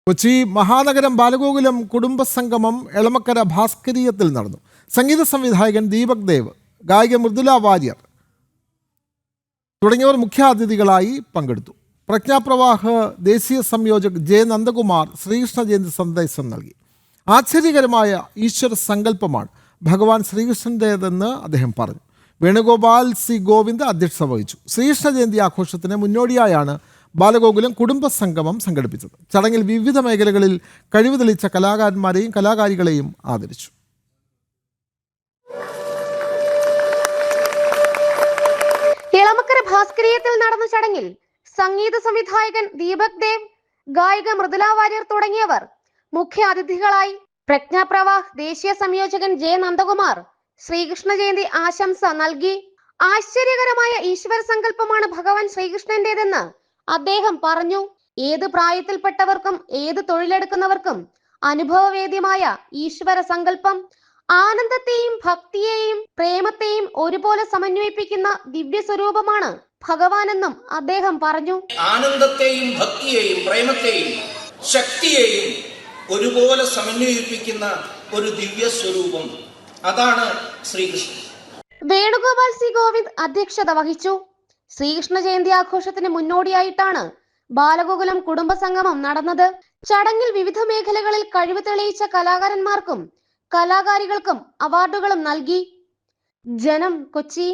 കൊച്ചി മഹാനഗരം ബാലഗോകുലം കുടുംബസംഗമം എളമക്കര ഭാസ്കരീയത്തിൽ നടന്നു. സംഗീത സംവിധായകൻ ദീപക് ദേവ്, ഗായിക മൃദുല വാര്യർ തുടങ്ങിയവർ മുഖ്യാതിഥികളായി പങ്കെടുത്തു. പ്രജ്ഞാപ്രവാഹ് ദേശീയ സംയോജക് ജെ നന്ദകുമാർ ശ്രീകൃഷ്ണ ജയന്തി സന്ദേശം നൽകി. ആശ്ചര്യകരമായ ഈശ്വര സങ്കല്പമാണ് ഭഗവാൻ ശ്രീകൃഷ്ണൻ്റേതെന്ന് അദ്ദേഹം പറഞ്ഞു. വേണുഗോപാൽ സി ഗോവിന്ദ് അധ്യക്ഷത വഹിച്ചു. ശ്രീകൃഷ്ണ ജയന്തി ആഘോഷത്തിന് മുന്നോടിയായാണ് ബാലഗോകുലം കുടുംബസംഗമം സംഘടിപ്പിച്ചത്. ചടങ്ങിൽ വിവിധ മേഖലകളിൽ കഴിവ് തെളിയിച്ച കലാകാരന്മാരെയും കലാകാരികളെയും ആദരിച്ചു. എളമക്കര ഭാസ്കരീയത്തിൽ നടന്ന ചടങ്ങിൽ സംഗീത സംവിധായകൻ ദീപക് ദേവ്, ഗായിക മൃദുല വാര്യർ തുടങ്ങിയവർ മുഖ്യ അതിഥികളായി. പ്രജ്ഞാപ്രവാഹ് ദേശീയ സംയോജകൻ ജെ നന്ദകുമാർ ശ്രീകൃഷ്ണ ജയന്തി ആശംസ നൽകി. ആശ്ചര്യകരമായ ഈശ്വര സങ്കല്പമാണ് ഭഗവാൻ ശ്രീകൃഷ്ണന്റേതെന്ന് അദ്ദേഹം പറഞ്ഞു. ഏത് പ്രായത്തിൽപ്പെട്ടവർക്കും ഏത് തൊഴിലെടുക്കുന്നവർക്കും അനുഭവവേദ്യമായ ഈശ്വര സങ്കല്പം ആനന്ദത്തെയും ഭക്തിയെയും പ്രേമത്തെയും ഒരുപോലെ സമന്വയിപ്പിക്കുന്ന ദിവ്യ സ്വരൂപമാണ് ഭഗവാനെന്നും അദ്ദേഹം പറഞ്ഞു. ആനന്ദത്തെയും ഭക്തിയെയും പ്രേമത്തെയും ശക്തിയെയും ഒരുപോലെ സമന്വയിപ്പിക്കുന്ന ഒരു ദിവ്യ സ്വരൂപം, അതാണ് ശ്രീകൃഷ്ണൻ. വേണുഗോപാൽ സി ഗോവിന്ദ് അധ്യക്ഷത വഹിച്ചു. ശ്രീകൃഷ്ണ ജയന്തി ആഘോഷത്തിന് മുന്നോടിയായിട്ടാണ് ബാലഗോകുലം കുടുംബസംഗമം നടന്നത്. ചടങ്ങിൽ വിവിധ മേഖലകളിൽ കഴിവ് തെളിയിച്ച കലാകാരന്മാർക്കും കലാകാരികൾക്കും അവാർഡുകളും നൽകി. ജനം, കൊച്ചി.